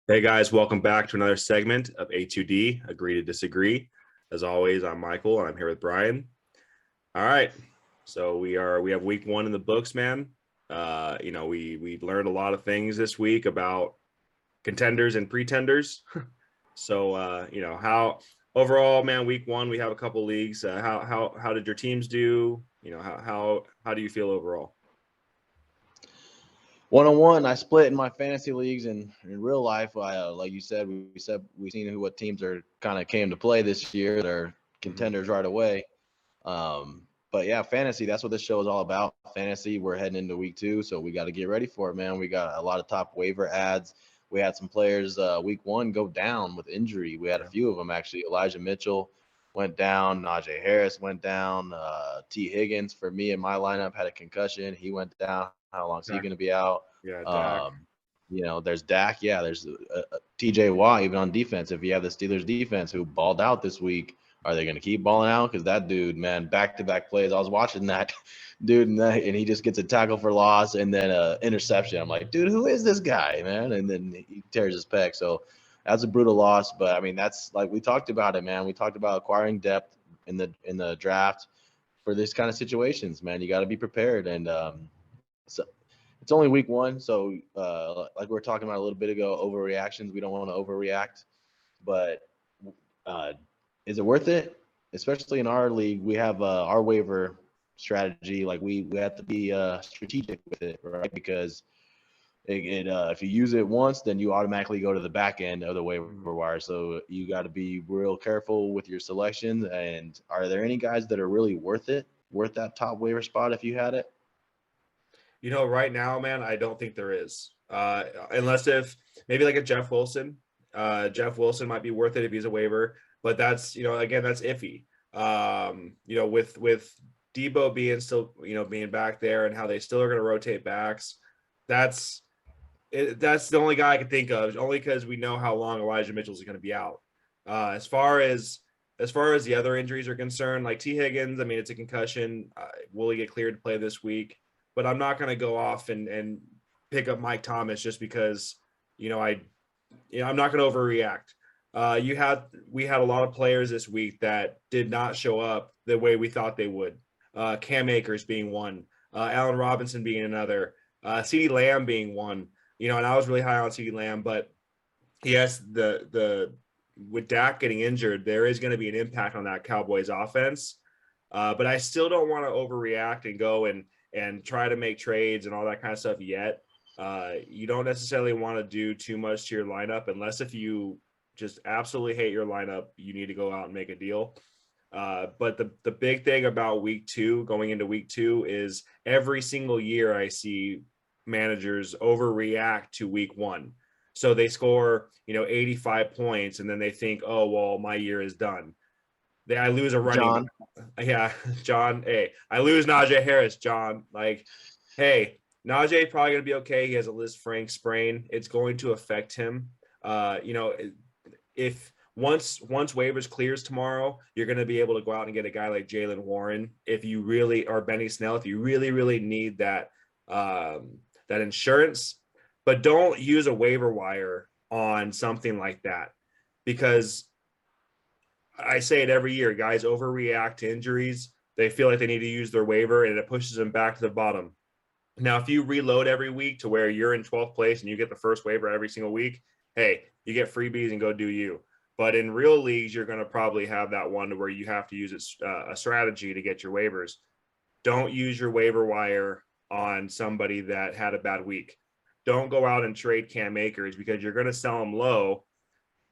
Hey guys, welcome back to another segment of A2D, Agree to Disagree. As always, I'm Michael and I'm here with Brian. All right. So we have week one in the books, man. We learned a lot of things this week about contenders and pretenders. How overall, man, week one, we have a couple leagues. How did your teams do? How do you feel overall? 1-on-1, I split in my fantasy leagues, and in real life, like you said, we've seen what teams are kind of came to play this year. They're contenders right away. But yeah, fantasy, that's what this show is all about. Fantasy, we're heading into week two, so we got to get ready for it, man. We got a lot of top waiver ads. We had some players week one go down with injury. We had a few of them actually. Elijah Mitchell went down. Najee Harris went down. T. Higgins for me in my lineup had a concussion. He went down. How long is he going to be out? Yeah, Dak. There's Dak. Yeah, there's TJ Watt even on defense. If you have the Steelers defense who balled out this week, are they going to keep balling out? Because that dude, man, back-to-back plays. I was watching that dude, and he just gets a tackle for loss and then an interception. I'm like, dude, who is this guy, man? And then he tears his pec. So that's a brutal loss. But I mean, that's like we talked about it, man. We talked about acquiring depth in the draft for this kind of situations, man. You got to be prepared. And so it's only week one, so like we were talking about a little bit ago, overreactions. We don't want to overreact, but uh, is it worth it? Especially in our league, we have our waiver strategy. Like we have to be strategic with it, right? Because if you use it once, then you automatically go to the back end of the waiver wire. So you got to be real careful with your selections. And are there any guys that are really worth it, worth that top waiver spot if you had it? Right now, man, I don't think there is. Unless if maybe like a Jeff Wilson. Jeff Wilson might be worth it if he's a waiver, but that's again that's iffy. With Debo being back there and how they still are going to rotate backs, that's the only guy I can think of. Only because we know how long Elijah Mitchell's going to be out. As far as the other injuries are concerned, like T. Higgins, I mean, it's a concussion. Will he get cleared to play this week? But I'm not going to go off and pick up Mike Thomas just because, I'm not going to overreact. We had a lot of players this week that did not show up the way we thought they would. Cam Akers being one, Allen Robinson being another, CeeDee Lamb being one. And I was really high on CeeDee Lamb, but yes, the with Dak getting injured, there is going to be an impact on that Cowboys offense. But I still don't want to overreact and go and try to make trades and all that kind of stuff yet. You don't necessarily want to do too much to your lineup unless if you just absolutely hate your lineup, you need to go out and make a deal. But the big thing about week two, going into week two, is every single year I see managers overreact to week one. So they score, 85 points and then they think, oh, well, my year is done. I lose a running. Yeah, John. Hey, I lose Najee Harris, John. Like, hey, Najee probably gonna be okay. He has a Liz Frank sprain. It's going to affect him. If once waivers clears tomorrow, you're gonna be able to go out and get a guy like Jalen Warren if you really, or Benny Snell, if you really, really need that that insurance. But don't use a waiver wire on something like that, because I say it every year, guys overreact to injuries. They feel like they need to use their waiver and it pushes them back to the bottom. Now, if you reload every week to where you're in 12th place and you get the first waiver every single week, hey, you get freebies and go do you. But in real leagues, you're going to probably have that one where you have to use a strategy to get your waivers. Don't use your waiver wire on somebody that had a bad week. Don't go out and trade Cam Akers because you're going to sell them low.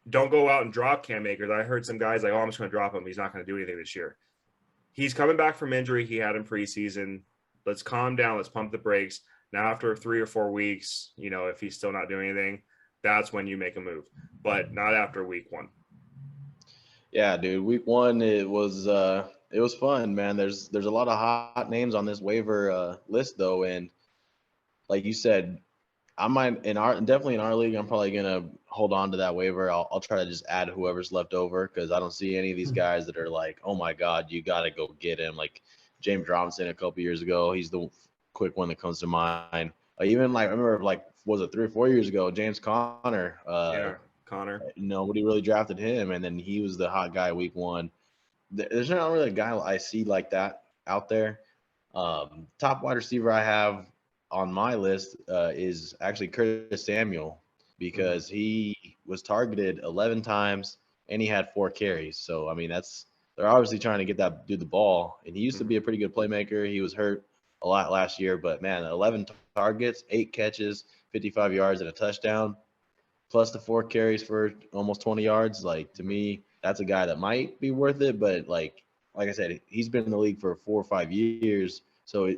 Don't go out and drop Cam Akers. I heard some guys like, oh, I'm just going to drop him. He's not going to do anything this year. He's coming back from injury he had in preseason. Let's calm down. Let's pump the brakes. Now, after 3 or 4 weeks, if he's still not doing anything, that's when you make a move, but not after week one. Yeah, dude. Week one, it was fun, man. There's a lot of hot names on this waiver list, though, and like you said, I might definitely in our league, I'm probably gonna hold on to that waiver. I'll try to just add whoever's left over because I don't see any of these guys that are like, oh my god, you gotta go get him. Like James Robinson a couple years ago, he's the quick one that comes to mind. Even like I remember like was it 3 or 4 years ago? James Conner. Yeah, Connor. Nobody really drafted him, and then he was the hot guy week 1. There's not really a guy I see like that out there. Top wide receiver I have on my list is actually Curtis Samuel because he was targeted 11 times and he had 4 carries. So I mean, they're obviously trying to get that dude the ball, and he used to be a pretty good playmaker. He was hurt a lot last year, but man, 11 targets, 8 catches, 55 yards, and a touchdown, plus the 4 carries for almost 20 yards. Like, to me, that's a guy that might be worth it. But like I said, he's been in the league for 4 or 5 years, so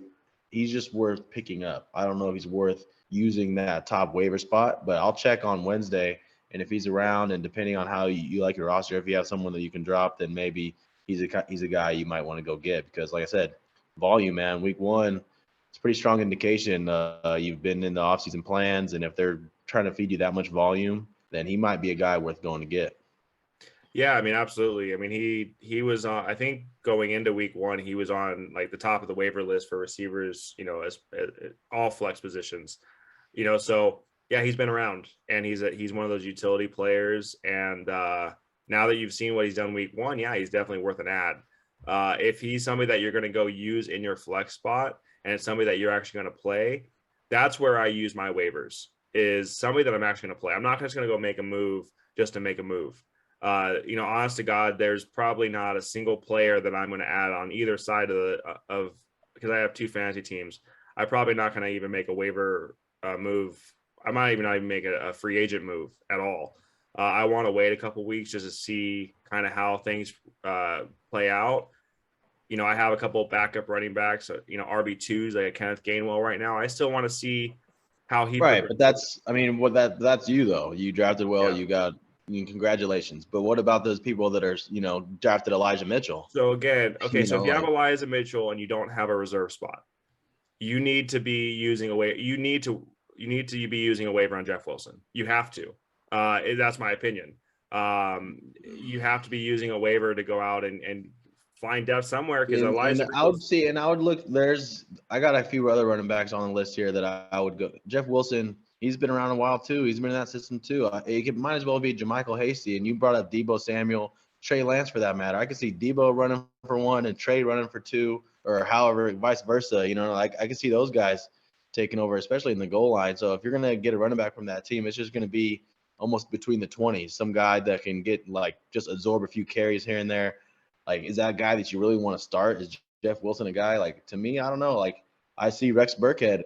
he's just worth picking up. I don't know if he's worth using that top waiver spot, but I'll check on Wednesday. And if he's around, and depending on how you like your roster, if you have someone that you can drop, then maybe he's a guy you might want to go get, because, like I said, volume, man. Week 1, it's a pretty strong indication you've been in the offseason plans, and if they're trying to feed you that much volume, then he might be a guy worth going to get. Yeah, I mean, absolutely. I mean, he was on, I think going into week 1, he was on like the top of the waiver list for receivers, as all flex positions, so yeah, he's been around, and he's one of those utility players. And now that you've seen what he's done week 1, yeah, he's definitely worth an ad. If he's somebody that you're going to go use in your flex spot, and it's somebody that you're actually going to play, that's where I use my waivers, is somebody that I'm actually going to play. I'm not just going to go make a move just to make a move. Honest to God, there's probably not a single player that I'm going to add on either side of because I have 2 fantasy teams. I'm probably not going to even make a waiver move. I might even not even make a free agent move at all. I want to wait a couple weeks just to see kind of how things play out. I have a couple of backup running backs, RB2s like Kenneth Gainwell right now. I still want to see how he Right, but that's you though. You drafted well. Yeah. Congratulations. But what about those people that are drafted Elijah Mitchell? So again, okay, so if you have like, Elijah Mitchell and you don't have a reserve spot, you need to be using you need to be using a waiver on Jeff Wilson. You have to. That's my opinion. You have to be using a waiver to go out and find out somewhere, because Elijah and I would look. I got a few other running backs on the list here that I would go. Jeff Wilson, he's been around a while too. He's been in that system too. It might as well be JaMychal Hasty. And you brought up Deebo Samuel, Trey Lance for that matter. I could see Deebo running for 1 and Trey running for 2, or however, vice versa. I could see those guys taking over, especially in the goal line. So if you're gonna get a running back from that team, it's just gonna be almost between the 20s. Some guy that can get just absorb a few carries here and there. Is that a guy that you really want to start? Is Jeff Wilson a guy? To me, I don't know. I see Rex Burkhead,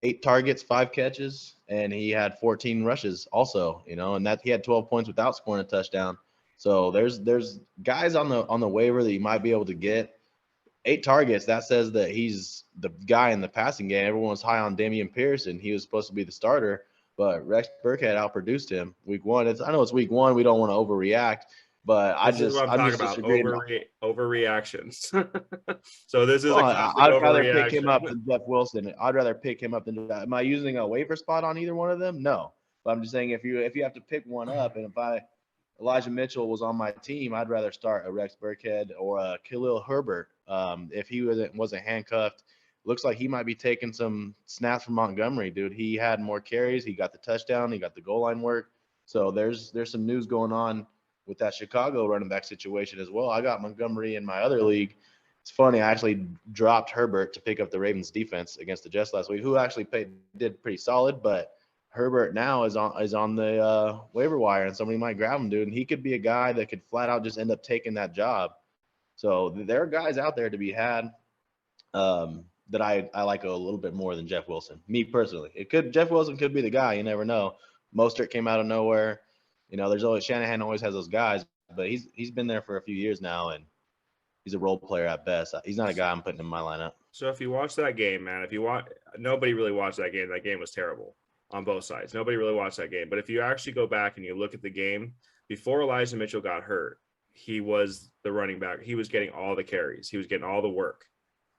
8 targets, 5 catches, and he had 14 rushes also, and that he had 12 points without scoring a touchdown. So there's guys on the waiver that you might be able to get. 8 targets, that says that he's the guy in the passing game. Everyone was high on Damian Pierce, and he was supposed to be the starter, but Rex Burkhead outproduced him week 1. I know it's week 1. We don't want to overreact. But I'm talking about overreactions. So this is I'd rather pick him up than Jeff Wilson. I'd rather pick him up than. Am I using a waiver spot on either one of them? No. But I'm just saying if you have to pick one up, and if Elijah Mitchell was on my team, I'd rather start a Rex Burkhead or a Khalil Herbert. If he wasn't handcuffed, looks like he might be taking some snaps from Montgomery, dude. He had more carries. He got the touchdown. He got the goal line work. So there's some news going on with that Chicago running back situation as well. I got Montgomery in my other league. It's funny, I actually dropped Herbert to pick up the Ravens defense against the Jets last week, who actually did pretty solid, but Herbert now is on the waiver wire, and somebody might grab him, dude, and he could be a guy that could flat out just end up taking that job. So there are guys out there to be had that I like a little bit more than Jeff Wilson. Me personally, Jeff Wilson could be the guy. You never know. Mostert came out of nowhere. There's always Shanahan always has those guys, but he's been there for a few years now, and he's a role player at best. He's not a guy I'm putting in my lineup. So if you watch that game, man, nobody really watched that game. That game was terrible on both sides. Nobody really watched that game. But if you actually go back and you look at the game, before Elijah Mitchell got hurt, he was the running back. He was getting all the carries. He was getting all the work.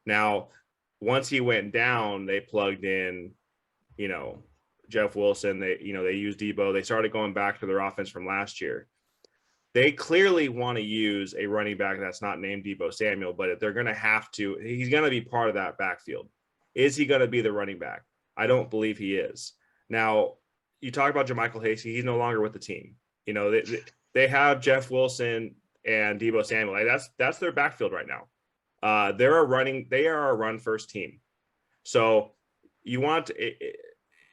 Now, once he went down, they plugged in, Jeff Wilson. They used Deebo. They started going back to their offense from last year. They clearly want to use a running back that's not named Deebo Samuel, but they're going to have to. He's going to be part of that backfield. Is he going to be the running back? I don't believe he is. Now, you talk about JaMychal Hasty. He's no longer with the team. You know, they have Jeff Wilson and Deebo Samuel. Like that's their backfield right now. They are a run first team. So you want to,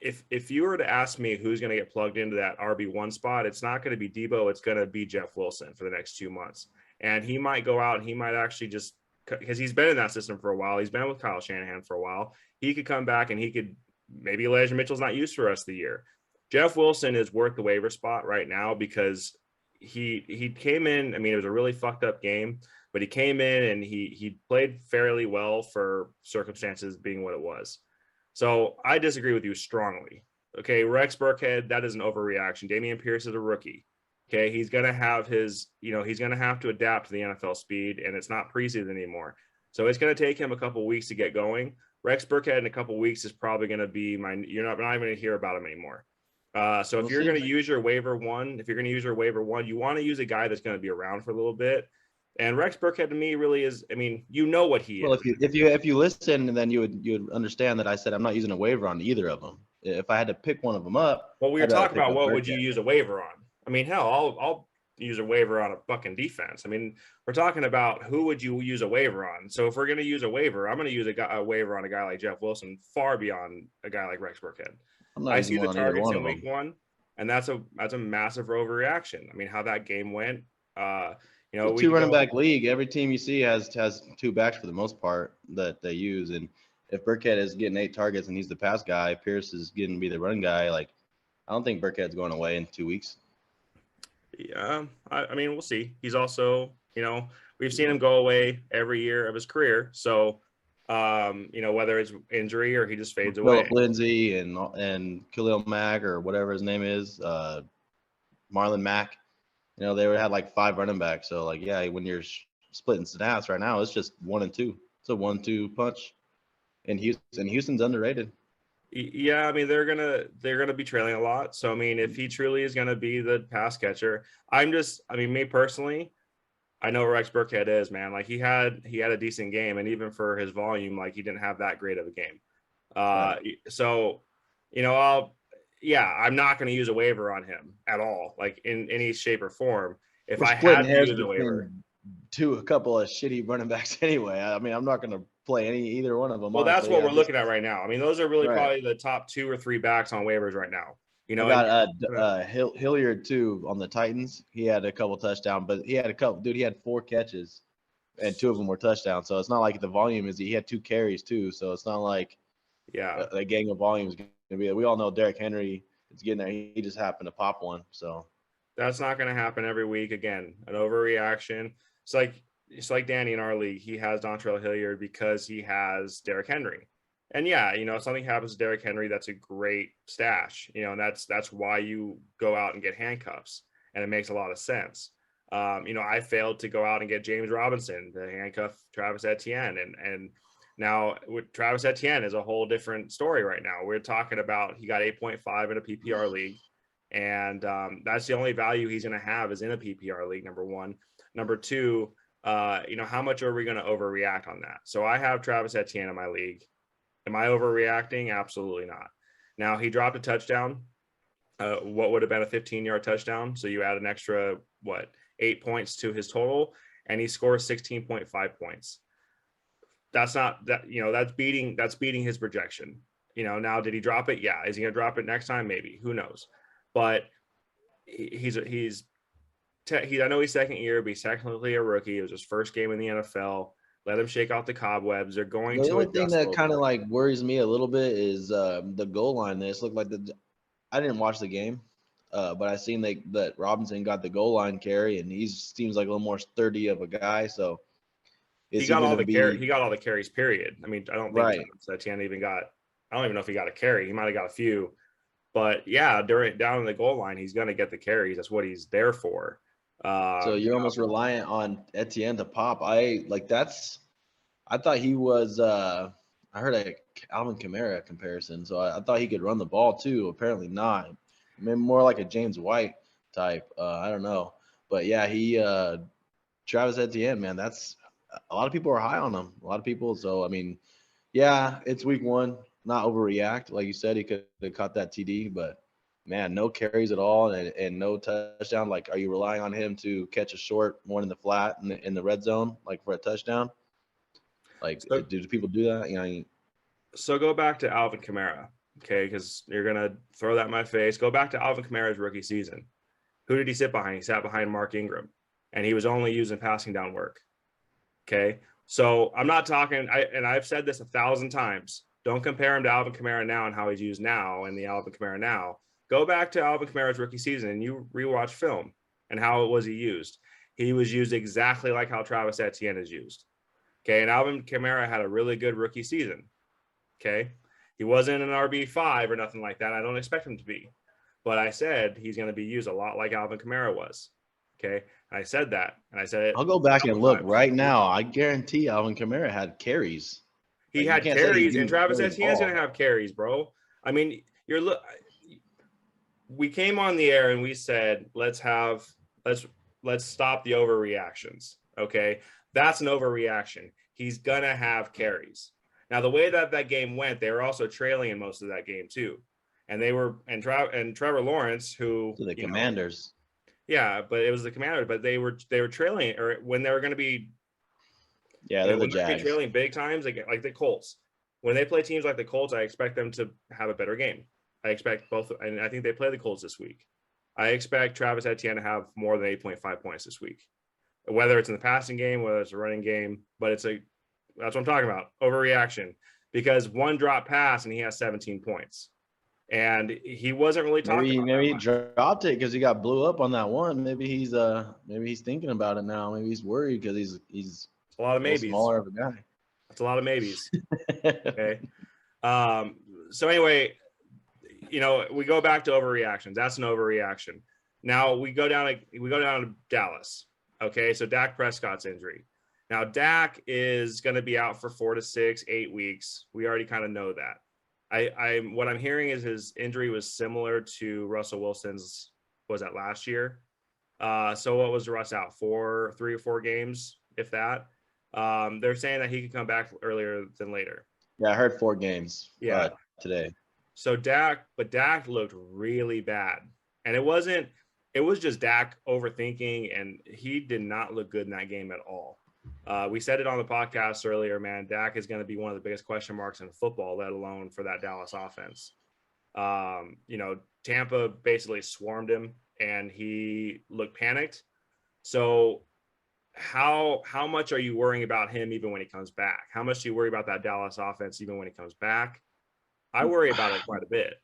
if you were to ask me who's going to get plugged into that RB1 spot, it's not going to be Deebo. It's going to be Jeff Wilson for the next 2 months. And he might go out and he might actually just, because he's been in that system for a while. He's been with Kyle Shanahan for a while. He could come back and he could, maybe Elijah Mitchell's not used for the rest of the year. Jeff Wilson is worth the waiver spot right now because he came in. I mean, it was a really fucked up game, but he came in and he played fairly well for circumstances being what it was. So I disagree with you strongly. Okay, Rex Burkhead, that is an overreaction. Dameon Pierce is a rookie. Okay, he's going to have he's going to have to adapt to the NFL speed, and it's not preseason anymore. So it's going to take him a couple weeks to get going. Rex Burkhead in a couple weeks is probably going to be you're not even going to hear about him anymore. So if you're going to use your waiver one, you want to use a guy that's going to be around for a little bit. And Rex Burkhead to me really is, I mean, you know what he is. Well, if you listen, then you would understand that I said I'm not using a waiver on either of them. If I had to pick one of them up, well, we were talking about what would you use a waiver on? I mean, hell, I'll use a waiver on a fucking defense. I mean, we're talking about who would you use a waiver on. So if we're going to use a waiver, I'm going to use a waiver on a guy like Jeff Wilson far beyond a guy like Rex Burkhead. I see the targets in week one, and that's a massive overreaction. I mean, how that game went. You know, two running back league. Every team you see has two backs for the most part that they use. And if Burkhead is getting 8 targets and he's the pass guy, Pierce is getting to be the running guy. Like, I don't think Burkhead's going away in 2 weeks. Yeah, I mean, we'll see. He's also, you know, we've seen him go away every year of his career. So, you know, whether it's injury or he just fades away. Philip Lindsay and Khalil Mack or whatever his name is, Marlon Mack. You know, they had like 5 running backs. So, like, yeah, when you're splitting snaps right now, it's just 1 and 2. It's a 1-2 punch. And Houston's underrated. Yeah, I mean, they're gonna be trailing a lot. So, I mean, if he truly is gonna be the pass catcher, me personally, I know Rex Burkhead is, man. Like he had a decent game, and even for his volume, like he didn't have that great of a game. Right. So, you know, I'm not going to use a waiver on him at all, like in any shape or form. If I had to use a waiver, a couple of shitty running backs anyway. I mean, I'm not going to play either one of them. Well, honestly. That's what we're looking at right now. I mean, those are really probably the top 2 or 3 backs on waivers right now. You know, I got Hilliard too on the Titans. He had a couple touchdowns, but he had 4 catches, and 2 of them were touchdowns. So it's not like the volume is. He had 2 carries too. So it's not like a gang of volume is going to be. We all know Derrick Henry is getting there. He just happened to pop one. So that's not going to happen every week. Again, an overreaction. It's like Danny in our league. He has Dontrell Hilliard because he has Derrick Henry. And yeah, you know, if something happens to Derrick Henry, that's a great stash, you know, and that's why you go out and get handcuffs, and it makes a lot of sense. You know, I failed to go out and get James Robinson to handcuff Travis Etienne, and now with Travis Etienne is a whole different story right now. We're talking about he got 8.5 in a PPR league, and that's the only value he's going to have is in a PPR league. Number one, number two, you know, how much are we going to overreact on that? So I have Travis Etienne in my league. Am I overreacting? Absolutely not. Now, he dropped a touchdown. What would have been a 15-yard touchdown? So you add an extra, 8 points to his total, and he scores 16.5 points. That's not that, you know, that's beating his projection. You know, now did he drop it? Yeah. Is he going to drop it next time? Maybe. Who knows? But I know he's second year, but he's technically a rookie. It was his first game in the NFL. Let him shake out the cobwebs. They're going to. The only thing that kind of like worries me a little bit is the goal line. This looked like I didn't watch the game, but I seen that Robinson got the goal line carry, and he seems like a little more sturdy of a guy. So he got all the carries. Period. I mean, I don't think Etienne even got. I don't even know if he got a carry. He might have got a few, but yeah, down in the goal line, he's going to get the carries. That's what he's there for. So you're almost reliant on Etienne to pop. I thought he was I heard a Alvin Kamara comparison, so I thought he could run the ball too. Apparently not. Maybe more like a James White type. I don't know. But yeah, Travis Etienne, man, that's a lot of people are high on him. A lot of people. So I mean, yeah, it's week 1. not overreact. Like you said, he could have caught that TD, but man, no carries at all and no touchdown. Like, are you relying on him to catch a short one in the flat in the red zone, like for a touchdown? Like, So, do people do that? so go back to Alvin Kamara, okay? Because you're gonna throw that in my face. Go back to Alvin Kamara's rookie season. Who did he sit behind? He sat behind Mark Ingram, and he was only using passing down work. Okay, so I'm not talking. I've said this 1,000 times. Don't compare him to Alvin Kamara now and how he's used now and the Alvin Kamara now. Go back to Alvin Kamara's rookie season and you rewatch film and how was he used. He was used exactly like how Travis Etienne is used. Okay, and Alvin Kamara had a really good rookie season. Okay, he wasn't an RB5 or nothing like that. I don't expect him to be, but I said he's going to be used a lot like Alvin Kamara was. Okay, I said that, and I said it. I'll go back and look right now. I guarantee Alvin Kamara had carries. He Like, you had can't say he carries, and didn't Travis carry the Etienne's ball. going to have carries, bro. I mean, we came on the air and we said, let's stop the overreactions. Okay, that's an overreaction. He's gonna have carries. Now, the way that game went, they were also trailing in most of that game too, and Trevor Lawrence, who To the Commanders. yeah, but it was the Commanders, but they were trailing, or when they were going to be, Yeah, they're the when they're Jags. trailing big times, like the Colts. When they play teams like the Colts, I expect them to have a better game. I expect both, and I think they play the Colts this week. I expect Travis Etienne to have more than 8.5 points this week, whether it's in the passing game, whether it's a running game. But that's what I'm talking about, overreaction, because one drop pass and he has 17 points, and he wasn't really talking. Maybe he dropped it because he got blew up on that one. Maybe he's thinking about it now. Maybe he's worried because he's a lot of maybes. Smaller of a guy. That's a lot of maybes. Okay. So anyway, we go back to overreactions. That's an overreaction. Now we go down to Dallas. Okay, so Dak Prescott's injury. Now Dak is going to be out for 4 to 6, 8 weeks. We already kind of know that. What I'm hearing is his injury was similar to Russell Wilson's. Was that last year? So what was Russ out for? 3 or 4 games, if that. They're saying that he could come back earlier than later. Yeah, I heard 4 games. Yeah, today. So Dak looked really bad, and it was just Dak overthinking, and he did not look good in that game at all. We said it on the podcast earlier, man. Dak is going to be one of the biggest question marks in football, let alone for that Dallas offense. Tampa basically swarmed him, and he looked panicked. So how much are you worrying about him even when he comes back? How much do you worry about that Dallas offense even when he comes back? I worry about it quite a bit.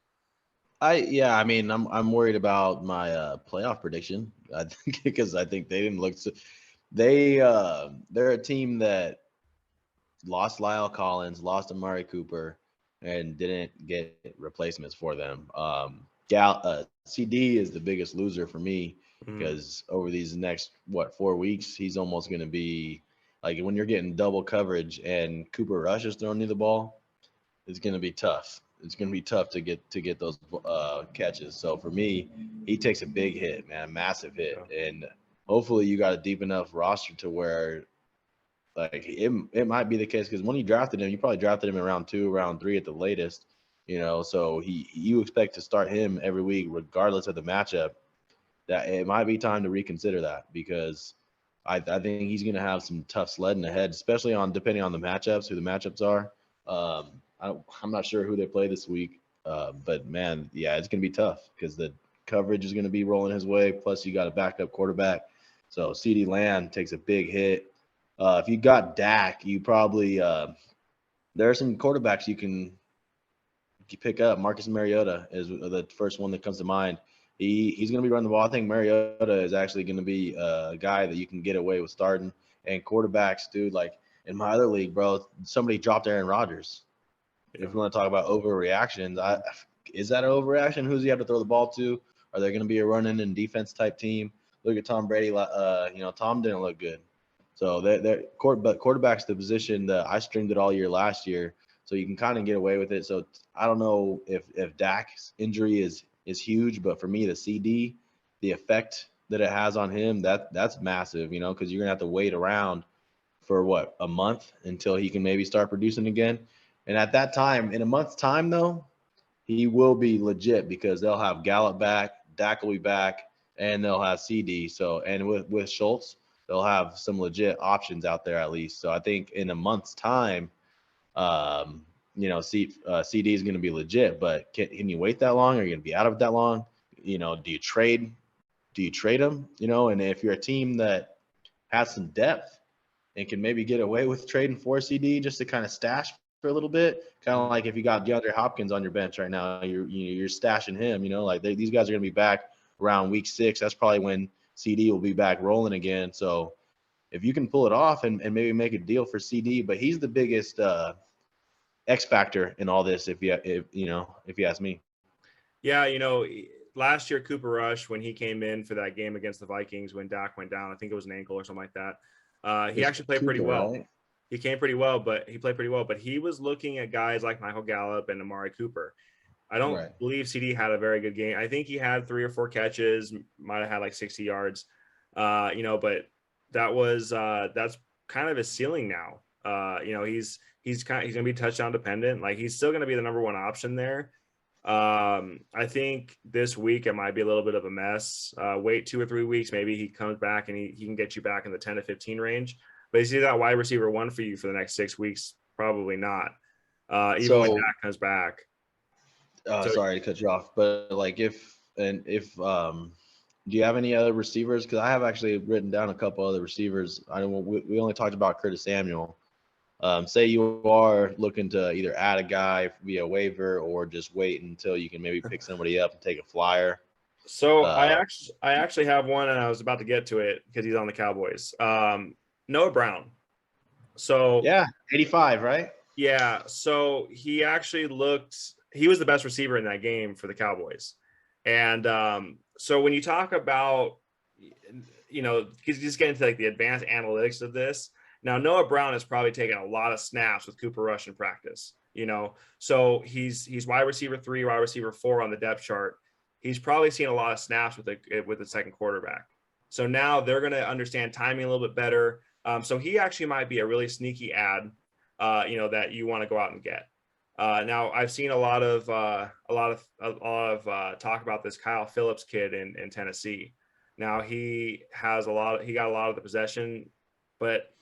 I'm worried about my playoff prediction. I think because I think they didn't look. They're a team that lost Lyle Collins, lost Amari Cooper, and didn't get replacements for them. CD is the biggest loser for me because over these next 4 weeks, he's almost going to be like when you're getting double coverage and Cooper Rush is throwing you the ball, it's going to be tough. It's going to be tough to get those catches. So for me, he takes a big hit, man, a massive hit, and hopefully you got a deep enough roster to where like it might be the case because when you drafted him, you probably drafted him in round 2, round 3 at the latest. So you expect to start him every week regardless of the matchup. That it might be time to reconsider that because I think he's going to have some tough sledding ahead, especially depending on the matchups, who the matchups are. I'm not sure who they play this week, but man, yeah, it's going to be tough because the coverage is going to be rolling his way. Plus, you got a backup quarterback, so CeeDee Lamb takes a big hit. If you got Dak, you probably there are some quarterbacks you can pick up. Marcus Mariota is the first one that comes to mind. He's going to be running the ball. I think Mariota is actually going to be a guy that you can get away with starting. And quarterbacks, dude, like in my other league, bro, somebody dropped Aaron Rodgers. If we want to talk about overreactions, is that an overreaction? Who's he have to throw the ball to? Are they going to be a running and defense type team? Look at Tom Brady. Tom didn't look good. So but quarterback's the position that I streamed it all year last year. So you can kind of get away with it. So I don't know if Dak's injury is huge, but for me, the CD, the effect that it has on him, that's massive, because you're going to have to wait around for a month until he can maybe start producing again. And at that time, in a month's time, though, he will be legit because they'll have Gallup back, Dak will be back, and they'll have CD. So, and with Schultz, they'll have some legit options out there at least. So I think in a month's time, CD is going to be legit. But can you wait that long? Are you going to be out of it that long? Do you trade? Do you trade him? And if you're a team that has some depth and can maybe get away with trading for CD just to kind of stash for a little bit, kind of like if you got DeAndre Hopkins on your bench right now, you're stashing him. These guys are going to be back around week 6. That's probably when CD will be back rolling again. So if you can pull it off and maybe make a deal for CD, but he's the biggest X factor in all this, if you ask me. Yeah, last year Cooper Rush, when he came in for that game against the Vikings when Dak went down, I think it was an ankle or something like that. He actually played pretty well. Right? He came pretty well, but he played pretty well. But he was looking at guys like Michael Gallup and Amari Cooper. I don't believe CD had a very good game. I think he had 3 or 4 catches, might have had like 60 yards. But that's kind of his ceiling now. He's going to be touchdown dependent. Like he's still going to be the number 1 option there. I think this week it might be a little bit of a mess. Wait 2 or 3 weeks, maybe he comes back and he can get you back in the 10 to 15 range. But is he that wide receiver 1 for you for the next 6 weeks? Probably not. Even when Dak comes back. Sorry to cut you off, but like if do you have any other receivers? Because I have actually written down a couple other receivers. I don't. We only talked about Curtis Samuel. Say you are looking to either add a guy via waiver or just wait until you can maybe pick somebody up and take a flyer. So I actually have one, and I was about to get to it because he's on the Cowboys. Noah Brown. So yeah, 85, right? Yeah. So he actually he was the best receiver in that game for the Cowboys. And so when you talk about, just getting to like the advanced analytics of this, now Noah Brown has probably taken a lot of snaps with Cooper Rush in practice, so he's wide receiver 3, wide receiver 4 on the depth chart. He's probably seen a lot of snaps with the second quarterback. So now they're going to understand timing a little bit better. So he actually might be a really sneaky ad, that you want to go out and get. Now I've seen a lot of talk about this Kyle Phillips kid in Tennessee. Now he got a lot of the possession, but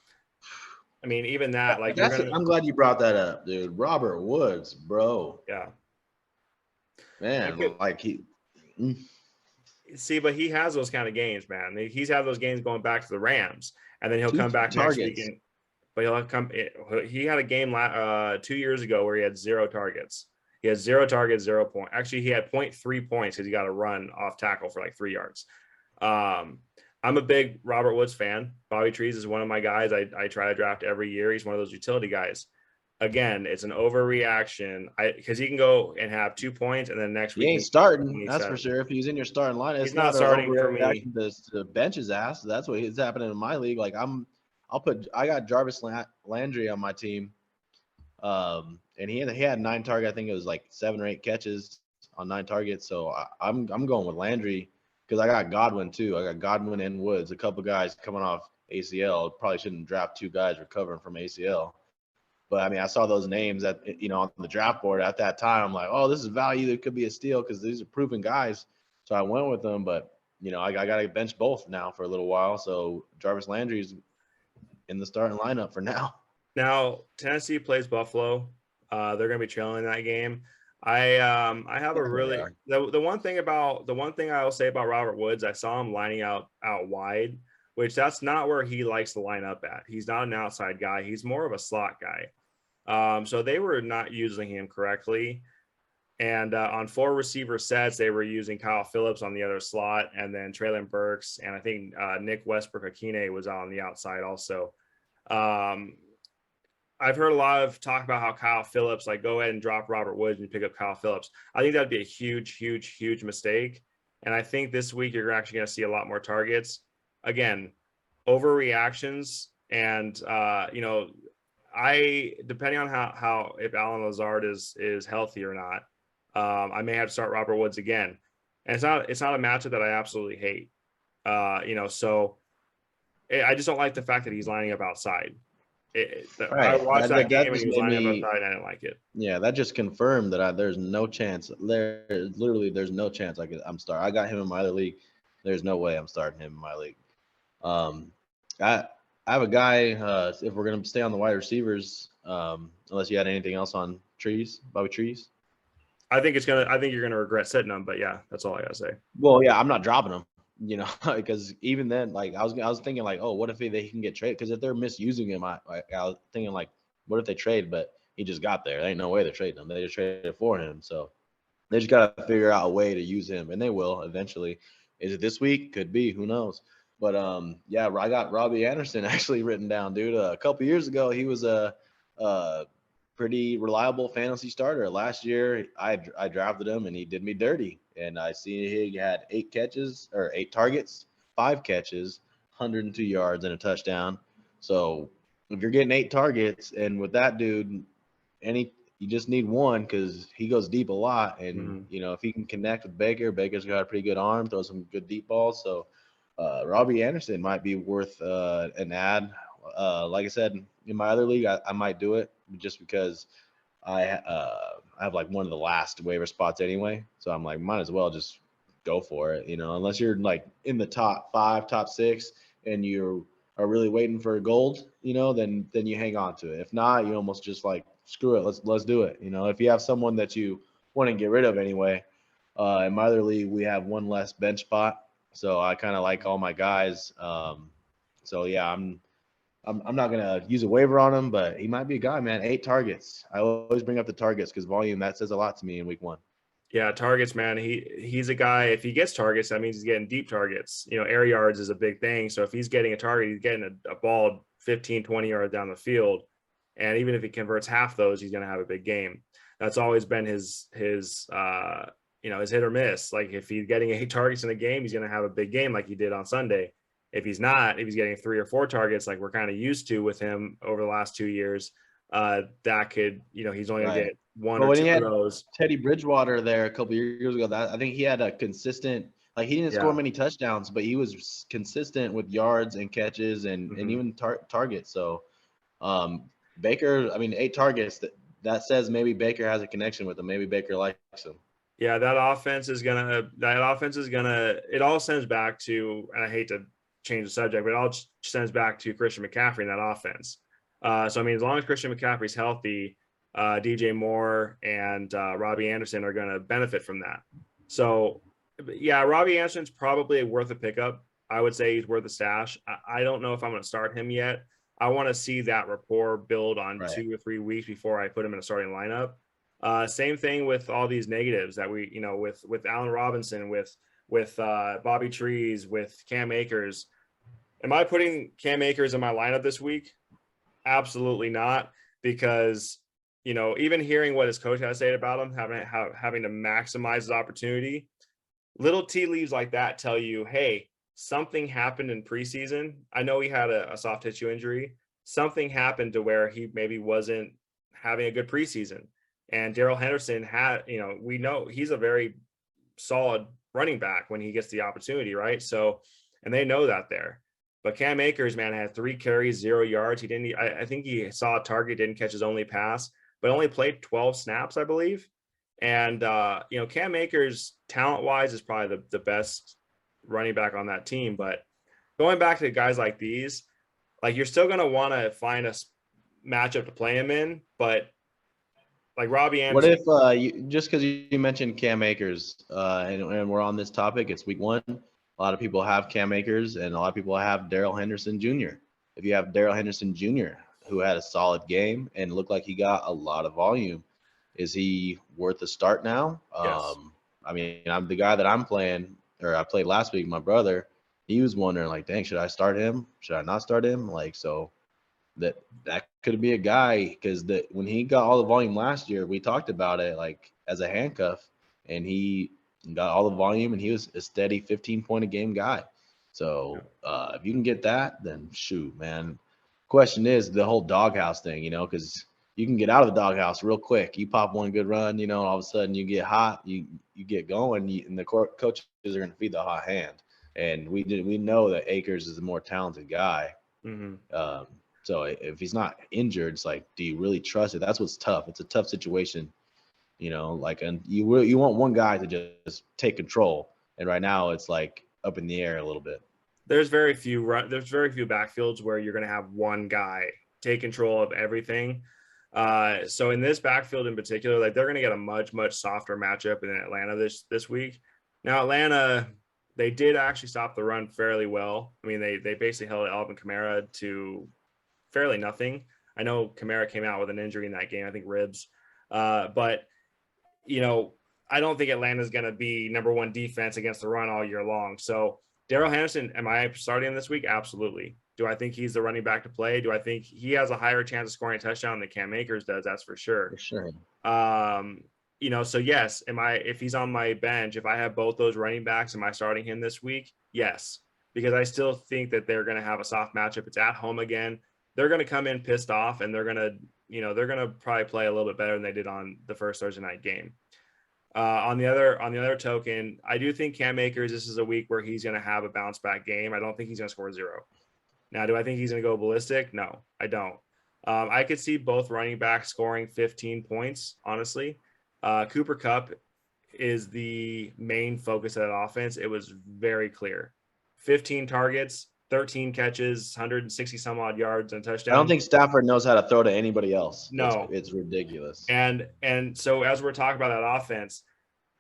I mean, even that, like, I'm glad you brought that up, dude. Robert Woods, bro. Yeah, man, See, but he has those kind of games, man. He's had those games going back to the Rams, and then he'll come back next week. He had a game 2 years ago where he had 0 targets. He had 0 targets, 0 points. Actually, he had 0.3 points because he got a run off tackle for like 3 yards. I'm a big Robert Woods fan. Bobby Trees is one of my guys. I try to draft every year. He's one of those utility guys. Again, it's an overreaction because he can go and have 2 points, and then next week he ain't starting. That's for sure. If he's in your starting line, he's not starting for me. To bench his ass. That's what is happening in my league. Like I got Jarvis Landry on my team, and he had 9 targets. I think it was like 7 or 8 catches on 9 targets. So I'm going with Landry because I got Godwin too. I got Godwin and Woods, a couple guys coming off ACL. Probably shouldn't draft 2 guys recovering from ACL. But I mean, I saw those names on the draft board at that time. I'm like, oh, this is value. It could be a steal because these are proven guys. So I went with them. But I got to bench both now for a little while. So Jarvis Landry's in the starting lineup for now. Now Tennessee plays Buffalo. They're going to be trailing that game. I have the one thing I'll say about Robert Woods, I saw him lining out wide, which that's not where he likes to line up at. He's not an outside guy. He's more of a slot guy. So they were not using him correctly. And on 4 receiver sets, they were using Kyle Phillips on the other slot, and then Treylon Burks, and I think Nick Westbrook-Akine was on the outside also. I've heard a lot of talk about how Kyle Phillips, like, go ahead and drop Robert Woods and pick up Kyle Phillips. I think that'd be a huge, huge, huge mistake. And I think this week you're actually going to see a lot more targets. Again, overreactions, and depending on how if Allen Lazard is healthy or not, I may have to start Robert Woods again. And it's not a matchup that I absolutely hate. So I just don't like the fact that he's lining up outside. I Right. watched that That game and he just was made lining up me. outside and I didn't like it. Yeah, that just confirmed that there's no chance. There's no chance I'm starting. I got him in my other league. There's no way I'm starting him in my league. Um, I I have a guy. If we're gonna stay on the wide receivers, unless you had anything else on Bobby Trees. I think you're gonna regret sitting them, but yeah, that's all I gotta say. Well, yeah, I'm not dropping him. Because even then, like I was thinking, like, oh, what if they can get traded? Because if they're misusing him, I was thinking, like, what if they trade? But he just got there. There ain't no way they're trading him. They just traded for him. So they just got to figure out a way to use him, and they will eventually. Is it this week? Could be. Who knows? But yeah, I got Robbie Anderson actually written down, dude. A couple years ago, he was a pretty reliable fantasy starter. Last year, I drafted him, and he did me dirty. And I see he had 8 targets, 5 catches, 102 yards, and a touchdown. So if you're getting 8 targets, and with that dude, you just need one because he goes deep a lot. And if he can connect with Baker's got a pretty good arm, throws some good deep balls. So Robbie Anderson might be worth an ad. Like I said, in my other league, I might do it just because I have like one of the last waiver spots anyway. So I'm like, might as well just go for it, unless you're like in the top 5, top 6, and you are really waiting for a gold, then you hang on to it. If not, you almost just like, screw it, let's do it. If you have someone that you want to get rid of anyway, in my other league, we have one less bench spot. So I kind of like all my guys. So yeah, I'm not gonna use a waiver on him, but he might be a guy, man. 8 targets. I always bring up the targets because volume, that says a lot to me in week 1. Yeah, targets, man. He's a guy. If he gets targets, that means he's getting deep targets. Air yards is a big thing. So if he's getting a target, he's getting a ball 15, 20 yards down the field. And even if he converts half those, he's going to have a big game. That's always been his his hit or miss. Like if he's getting 8 targets in a game, he's going to have a big game like he did on Sunday. If he's getting 3 or 4 targets like we're kind of used to with him over the last 2 years, that could, he's only going to get 1 But or when 2 he of had those. Teddy Bridgewater there a couple years ago, I think he had a consistent, like he didn't score many touchdowns, but he was consistent with yards and catches and even targets. So Baker, 8 targets, that says maybe Baker has a connection with him. Maybe Baker likes him. Yeah, that offense is gonna. It all stems back to, and I hate to change the subject, but it all stems back to Christian McCaffrey in that offense. So as long as Christian McCaffrey's healthy, DJ Moore and Robbie Anderson are going to benefit from that. So, yeah, Robbie Anderson's probably worth a pickup. I would say he's worth a stash. I don't know if I'm going to start him yet. I want to see that rapport build on 2 or 3 weeks before I put him in a starting lineup. Same thing with all these negatives that we, with Allen Robinson, with Bobby Trees, with Cam Akers. Am I putting Cam Akers in my lineup this week? Absolutely not, because even hearing what his coach has to say about him, having to maximize his opportunity, little tea leaves like that tell you, hey, something happened in preseason. I know he had a soft tissue injury. Something happened to where he maybe wasn't having a good preseason. And Darrell Henderson we know he's a very solid running back when he gets the opportunity, right? So, and they know that there. But Cam Akers, man, had 3 carries, 0 yards. I think he saw a target, didn't catch his only pass, but only played 12 snaps, I believe. And Cam Akers, talent-wise, is probably the best running back on that team. But going back to guys like these, like you're still going to want to find a matchup to play him in, but like Robbie Anderson. What if just because you mentioned Cam Akers and we're on this topic, it's week 1. A lot of people have Cam Akers and a lot of people have Darrell Henderson Jr. If you have Darrell Henderson Jr., who had a solid game and looked like he got a lot of volume, is he worth a start now? Yes. I'm the guy that I'm playing, or I played last week, my brother, he was wondering like, dang, should I start him? Should I not start him? Like, so that could be a guy because when he got all the volume last year, we talked about it like as a handcuff, and he got all the volume and he was a steady 15-point a game guy. So if you can get that, then shoot, man. Question is the whole doghouse thing, because you can get out of the doghouse real quick. You pop one good run, all of a sudden you get hot, you get going, and the coaches are going to feed the hot hand. And we know that Akers is a more talented guy. So if he's not injured, it's like, do you really trust it? That's what's tough. It's a tough situation, like, and you want one guy to just take control. And right now it's like up in the air a little bit. There's very few backfields where you're going to have one guy take control of everything. So in this backfield in particular, like they're going to get a much softer matchup in Atlanta this week. Now Atlanta, they did actually stop the run fairly well. I mean, they basically held Alvin Kamara to fairly nothing. I know Kamara came out with an injury in that game, I think ribs. But I don't think Atlanta's going to be number one defense against the run all year long. So Darrell Henderson, am I starting him this week? Absolutely. Do I think he's the running back to play? Do I think he has a higher chance of scoring a touchdown than Cam Akers does? That's for sure. For sure. So yes, if he's on my bench, if I have both those running backs, am I starting him this week? Yes, because I still think that they're going to have a soft matchup. It's at home again. They're going to come in pissed off, and they're going to probably play a little bit better than they did on the first Thursday night game. On the other token, I do think Cam Akers, this is a week where he's going to have a bounce back game. I don't think he's going to score 0. Now, do I think he's going to go ballistic? No, I don't. I could see both running backs scoring 15 points, honestly. Cooper Kupp is the main focus of that offense. It was very clear. 15 targets, 13 catches, 160 some odd yards and a touchdown. I don't think Stafford knows how to throw to anybody else. No, it's ridiculous. And so as we're talking about that offense,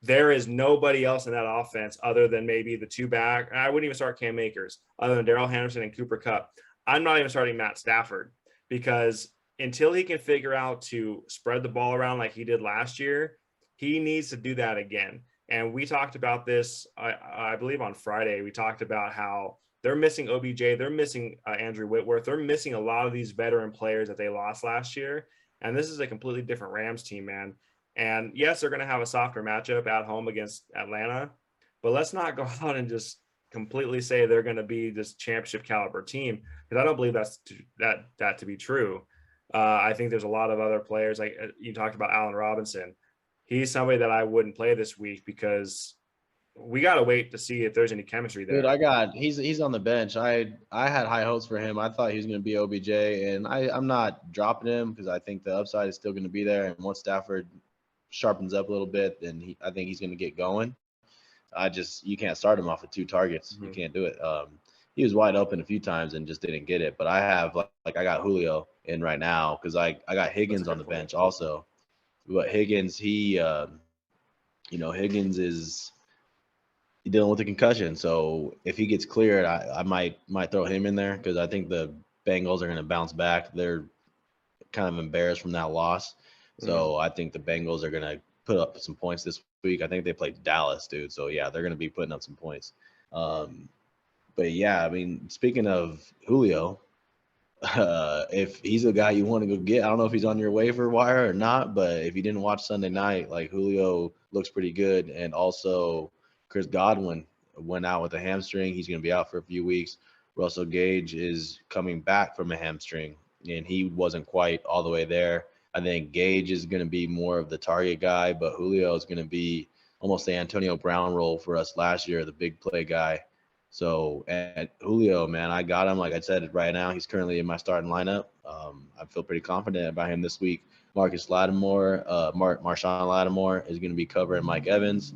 there is nobody else in that offense other than maybe the two back. I wouldn't even start Cam Akers other than Darrell Henderson and Cooper Kupp. I'm not even starting Matt Stafford because until he can figure out to spread the ball around like he did last year, he needs to do that again. And we talked about this, I believe on Friday, we talked about how they're missing OBJ. They're missing Andrew Whitworth. They're missing a lot of these veteran players that they lost last year. And this is a completely different Rams team, man. And yes, they're going to have a softer matchup at home against Atlanta, but let's not go out and just completely say they're going to be this championship caliber team, because I don't believe that to be true. I think there's a lot of other players, like you talked about Allen Robinson. He's somebody that I wouldn't play this week because we got to wait to see if there's any chemistry there. Dude, he's on the bench. I had high hopes for him. I thought he was going to be OBJ, and I'm not dropping him because I think the upside is still going to be there. And once Stafford sharpens up a little bit, then I think he's going to get going. You can't start him off with 2 targets. Mm-hmm. You can't do it. He was wide open a few times and just didn't get it. But I have I got Julio in right now because I got Higgins on the bench also. But Higgins, Higgins is dealing with a concussion. So if he gets cleared, I might throw him in there because I think the Bengals are going to bounce back. They're kind of embarrassed from that loss. So I think the Bengals are going to put up some points this week. I think they played Dallas, dude. So, yeah, they're going to be putting up some points. But, yeah, I mean, speaking of Julio, if he's a guy you want to go get, I don't know if he's on your waiver wire or not, but if you didn't watch Sunday night, like Julio looks pretty good. And also Chris Godwin went out with a hamstring. He's going to be out for a few weeks. Russell Gage is coming back from a hamstring, and he wasn't quite all the way there. I think Gage is going to be more of the target guy, but Julio is going to be almost the Antonio Brown role for us last year, the big play guy. So, and Julio, man, I got him. Like I said, right now, he's currently in my starting lineup. I feel pretty confident about him this week. Marshawn Lattimore is going to be covering Mike Evans.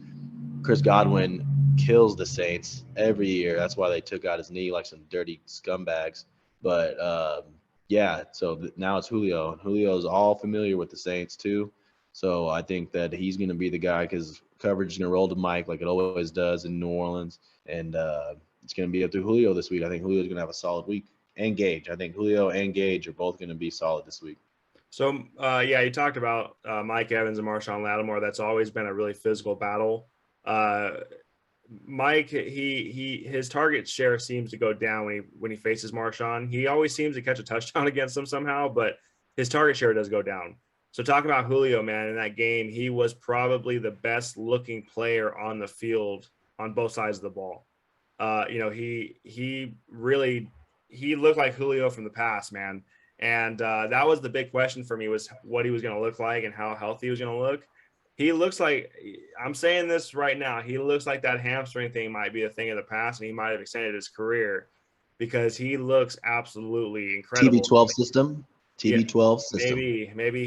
Chris Godwin kills the Saints every year. That's why they took out his knee like some dirty scumbags. But, yeah, so now it's Julio. Julio is all familiar with the Saints too. So I think that he's going to be the guy because coverage is going to roll to Mike like it always does in New Orleans. And it's going to be up to Julio this week. I think Julio's going to have a solid week. And Gage. I think Julio and Gage are both going to be solid this week. So, yeah, you talked about Mike Evans and Marshawn Lattimore. That's always been a really physical battle. Mike, his target share seems to go down when he faces Marshawn. He always seems to catch a touchdown against him somehow, but his target share does go down. So talking about Julio, man, in that game, he was probably the best looking player on the field on both sides of the ball. He looked like Julio from the past, man. And that was the big question for me, was what he was going to look like and how healthy he was going to look. He looks like, I'm saying this right now, he looks like that hamstring thing might be a thing of the past, and he might have extended his career. because he looks absolutely incredible. TB12 system. TB12 system. Maybe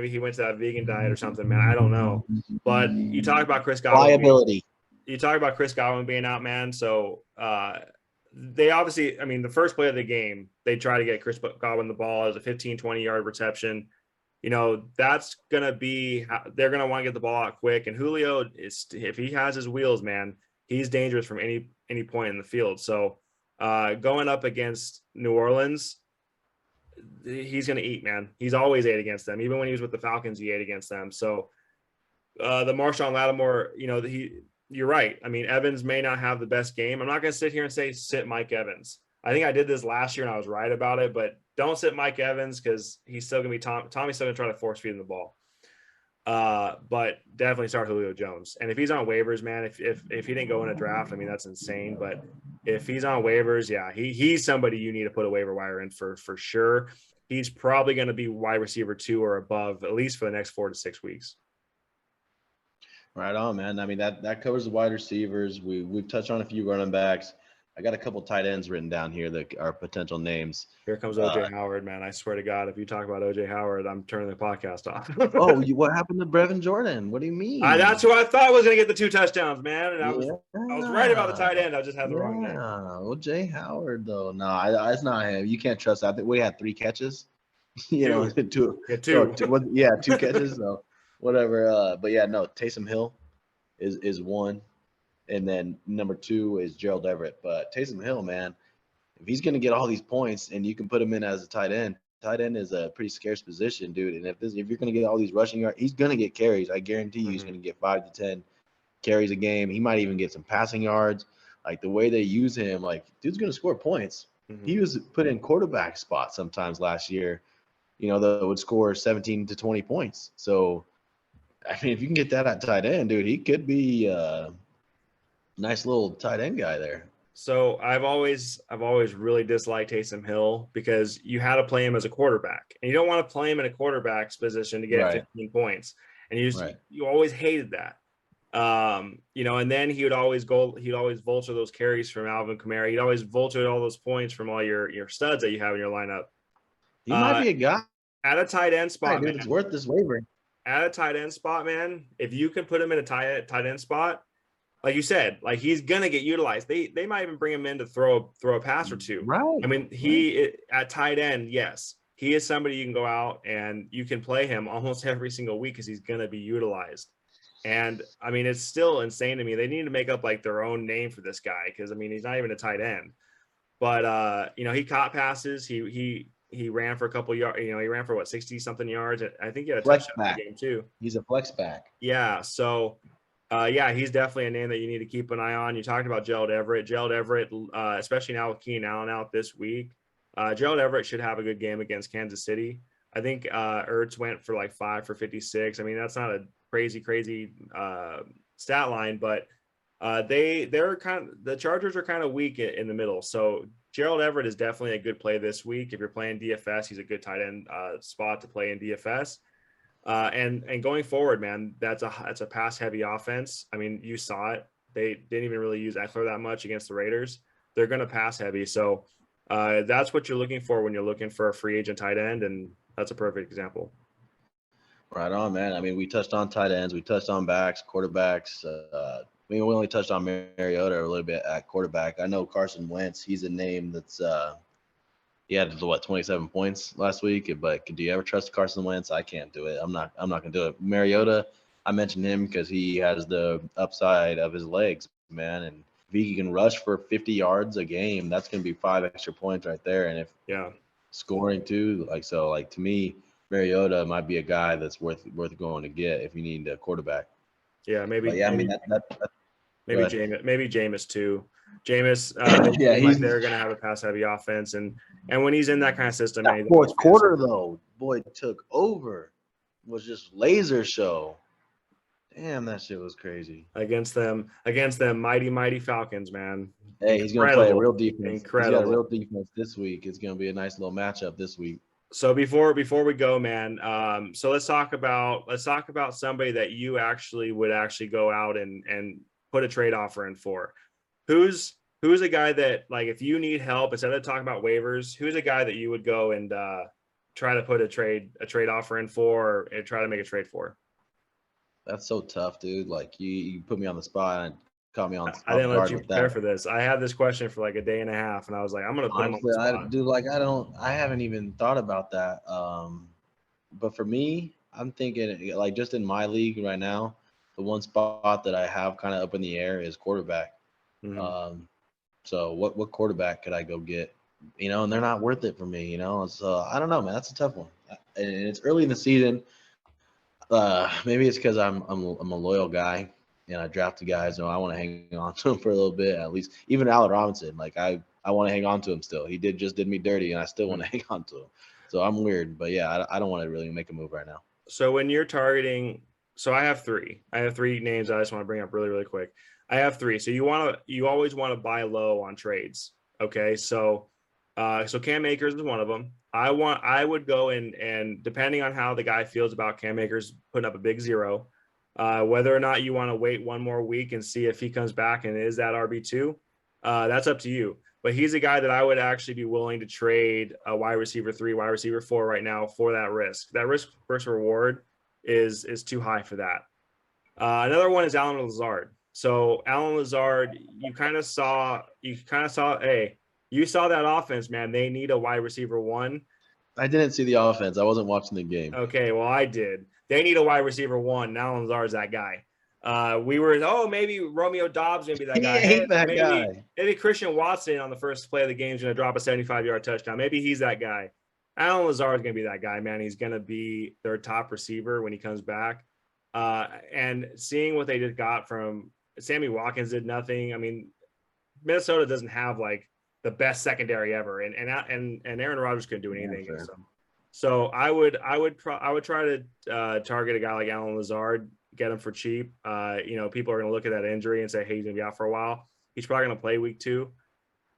he went to that vegan diet or something, man. I don't know. But you talk about Chris Godwin. Liability. You talk about Chris Godwin being out, man. So they obviously, I mean, the first play of the game, they try to get Chris Godwin the ball as a 15, 20-yard reception. You know, that's going to be, they're going to want to get the ball out quick. And Julio, if he has his wheels, man, he's dangerous from any point in the field. So going up against New Orleans, he's going to eat, man. He's always ate against them. Even when he was with the Falcons, he ate against them. So the Marshawn Lattimore, you know, you're right. I mean, Evans may not have the best game. I'm not going to sit here and say sit Mike Evans. I think I did this last year and I was right about it, but don't sit Mike Evans because he's still going to be Tommy's still going to try to force feed him the ball. But definitely start Julio Jones. And if he's on waivers, man, if he didn't go in a draft, I mean, that's insane. But if he's on waivers, yeah, he's somebody you need to put a waiver wire in for sure. He's probably going to be wide receiver 2 or above, at least for the next 4 to 6 weeks. Right on, man. I mean, that covers the wide receivers. We've touched on a few running backs. I got a couple tight ends written down here that are potential names. Here comes OJ Howard, man. I swear to God, if you talk about OJ Howard, I'm turning the podcast off. What happened to Brevin Jordan? What do you mean? That's who I thought was going to get the 2 touchdowns, man. And I was right about the tight end. I just had the wrong name. OJ Howard, though. No, it's not him. You can't trust that. We had 3 catches. Two. Yeah, 2. 2 catches. So whatever. But yeah, no. Taysom Hill is 1. And then number 2 is Gerald Everett. But Taysom Hill, man, if he's going to get all these points and you can put him in as a tight end is a pretty scarce position, dude. And if you're going to get all these rushing yards, he's going to get carries. I guarantee you he's going to get 5 to 10 carries a game. He might even get some passing yards. Like the way they use him, like dude's going to score points. He was put in quarterback spots sometimes last year, that would score 17 to 20 points. So, I mean, if you can get that at tight end, dude, he could be nice little tight end guy there. So I've always really disliked Taysom Hill because you had to play him as a quarterback, and you don't want to play him in a quarterback's position to get 15 points. And you always hated that. And then he would always vulture those carries from Alvin Kamara. He'd always vulture all those points from all your studs that you have in your lineup. He might be a guy at a tight end spot. Dude, it's worth this waiver. At a tight end spot, man. If you can put him in a tight end spot, like you said, like he's gonna get utilized. They might even bring him in to throw a pass or 2. Right. I mean, at tight end, yes, he is somebody you can go out and you can play him almost every single week because he's gonna be utilized. And I mean, it's still insane to me. They need to make up like their own name for this guy because I mean, he's not even a tight end. But he caught passes. He ran for a couple yards. He ran for 60 something yards. I think he had a touchdown in the game too. He's a flex back. Yeah. So. He's definitely a name that you need to keep an eye on. You talked about Gerald Everett. Gerald Everett, especially now with Keenan Allen out this week, Gerald Everett should have a good game against Kansas City. I think Ertz went for like 5 for 56. I mean, that's not a crazy stat line, but the Chargers are kind of weak in the middle. So Gerald Everett is definitely a good play this week. If you're playing DFS, he's a good tight end spot to play in DFS. And going forward, man, that's a pass heavy offense. I mean, you saw it. They didn't even really use Eckler that much against the Raiders. They're going to pass heavy. So that's what you're looking for when you're looking for a free agent tight end. And that's a perfect example. Right on, man. I mean, we touched on tight ends. We touched on backs, quarterbacks. We only touched on Mariota a little bit at quarterback. I know Carson Wentz. He's a name that's he had 27 points last week, but do you ever trust Carson Wentz? I can't do it. I'm not gonna do it. Mariota, I mentioned him because he has the upside of his legs, man. And if he can rush for 50 yards a game, that's gonna be 5 extra points right there. And if scoring too, to me, Mariota might be a guy that's worth going to get if you need a quarterback. Yeah, maybe. But yeah, maybe, I mean maybe Jameis too. Jameis, they're going to have a pass-heavy offense, and when he's in that kind of system, that fourth quarter though, boy, took over, was just laser show. Damn, that shit was crazy against them mighty Falcons, man. Hey, he's going to play a real defense. Incredible. He's got a real defense this week. It's going to be a nice little matchup this week. So before we go, man, so let's talk about somebody that you would go out and put a trade offer in for. Who's who's a guy that, like, if you need help, instead of talking about waivers, who's a guy that you would go and try to put a trade offer in for, and try to make a trade for? That's so tough, dude. Like you put me on the spot and caught me on I off didn't let guard you with prepare that. for this. I had this question for like a day and a half, and I was like, I'm gonna put him on Honestly, the I spot. do like I haven't even thought about that. But for me, I'm thinking like just in my league right now, the one spot that I have kind of up in the air is quarterback. Mhm. Um, so what quarterback could I go get? You know, and they're not worth it for me. You know, so I don't know, man. That's a tough one, and it's early in the season. Maybe it's because I'm a loyal guy and I draft the guys, so I want to hang on to him for a little bit at least. Even Allen Robinson, like I want to hang on to him still. He just did me dirty, and I still want to hang on to him. So I'm weird, but yeah, I don't want to really make a move right now. So when you're targeting, so I have three. I have three names I just want to bring up really, really quick. I have three. So you always want to buy low on trades. Okay. So Cam Akers is one of them. I would go and depending on how the guy feels about Cam Akers putting up a big zero, whether or not you want to wait one more week and see if he comes back and is that RB2, that's up to you. But he's a guy that I would actually be willing to trade a wide receiver 3, wide receiver 4 right now for that risk. That risk versus reward is too high for that. Another one is Alan Lazard. So Alan Lazard, hey, you saw that offense, man. They need a wide receiver 1. I didn't see the offense. I wasn't watching the game. Okay, well, I did. They need a wide receiver 1. And Alan Lazard's that guy. We were, maybe Romeo Dobbs gonna be that He guy. Hey, ain't that maybe guy. Christian Watson on the first play of the game is gonna drop a 75-yard touchdown. Maybe he's that guy. Alan Lazard is gonna be that guy, man. He's gonna be their top receiver when he comes back. And seeing what they just got from Sammy Watkins did nothing. I mean, Minnesota doesn't have like the best secondary ever, and Aaron Rodgers couldn't do anything against them. So I would try to target a guy like Alan Lazard, get him for cheap. People are going to look at that injury and say, hey, he's going to be out for a while. He's probably going to play week 2.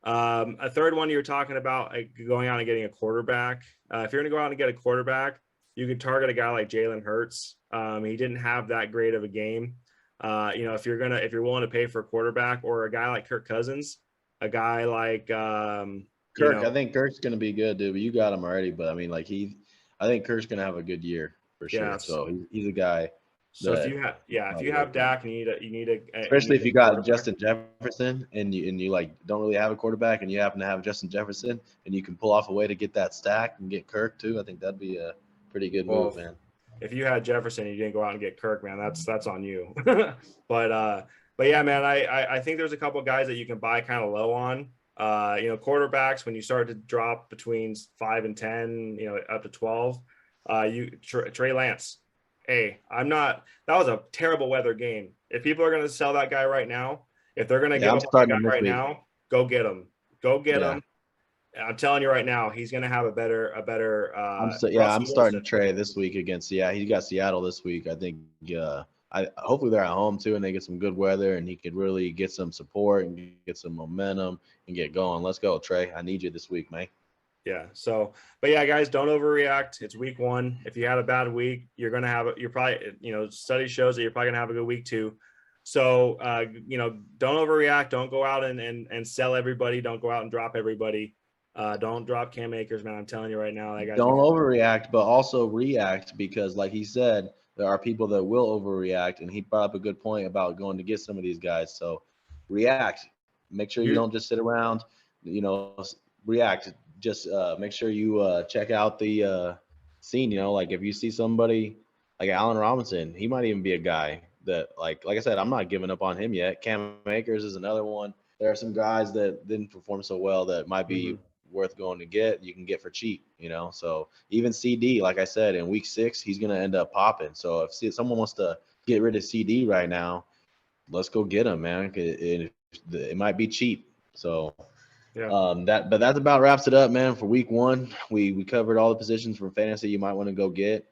A third one you're talking about, going out and getting a quarterback. If you're going to go out and get a quarterback, you could target a guy like Jalen Hurts. He didn't have that great of a game. If you're willing to pay for a quarterback, or a guy like Kirk Cousins, a guy like Kirk, I think Kirk's gonna be good, dude. But you got him already. But I mean, like I think Kirk's gonna have a good year for sure. Yeah. So he's a guy. So if you have Dak, and you need a especially if you got Justin Jefferson and you like don't really have a quarterback, and you happen to have Justin Jefferson, and you can pull off a way to get that stack and get Kirk too. I think that'd be a pretty good move, man. If you had Jefferson and you didn't go out and get Kirk, man, that's on you. But yeah, man, I think there's a couple of guys that you can buy kind of low on. Quarterbacks, when you start to drop between 5 and 10, up to 12, Trey Lance. Hey, that was a terrible weather game. If people are going to sell that guy right now, if they're going to give up on that guy right now, go get him. Go get him. I'm telling you right now, he's going to have a better. I'm starting Trey this week against. Yeah, he got Seattle this week. I think. Hopefully they're at home too, and they get some good weather, and he could really get some support and get some momentum and get going. Let's go, Trey. I need you this week, man. Yeah. So, but yeah, guys, don't overreact. It's week 1. If you had a bad week, you're probably, study shows that you're probably gonna have a good week 2. So, don't overreact. Don't go out and sell everybody. Don't go out and drop everybody. Don't drop Cam Akers, man. I'm telling you right now, that guy's don't overreact, but also react, because like he said, there are people that will overreact, and he brought up a good point about going to get some of these guys. So react. Make sure you don't just sit around, react. Just make sure you check out the scene. Like if you see somebody like Allen Robinson, he might even be a guy that, like I said, I'm not giving up on him yet. Cam Akers is another one. There are some guys that didn't perform so well that might be worth going to get. You can get for cheap, So even CD, like I said, in week 6, he's going to end up popping. So if someone wants to get rid of CD right now, let's go get him, man. It might be cheap. So that about wraps it up, man, for week 1. We covered all the positions for fantasy you might want to go get.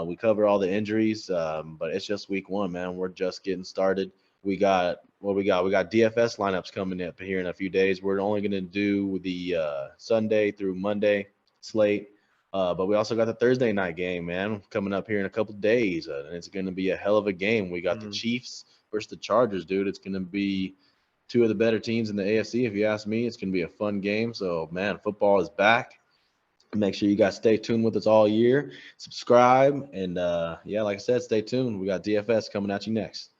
We covered all the injuries, but it's just week 1, man. We're just getting started. We got DFS lineups coming up here in a few days. We're only going to do the Sunday through Monday slate, but we also got the Thursday night game, man, coming up here in a couple days, and it's going to be a hell of a game. We got the Chiefs versus the Chargers, dude. It's going to be two of the better teams in the AFC. If you ask me, it's going to be a fun game. So, man, football is back. Make sure you guys stay tuned with us all year. Subscribe. And, yeah, like I said, stay tuned. We got DFS coming at you next.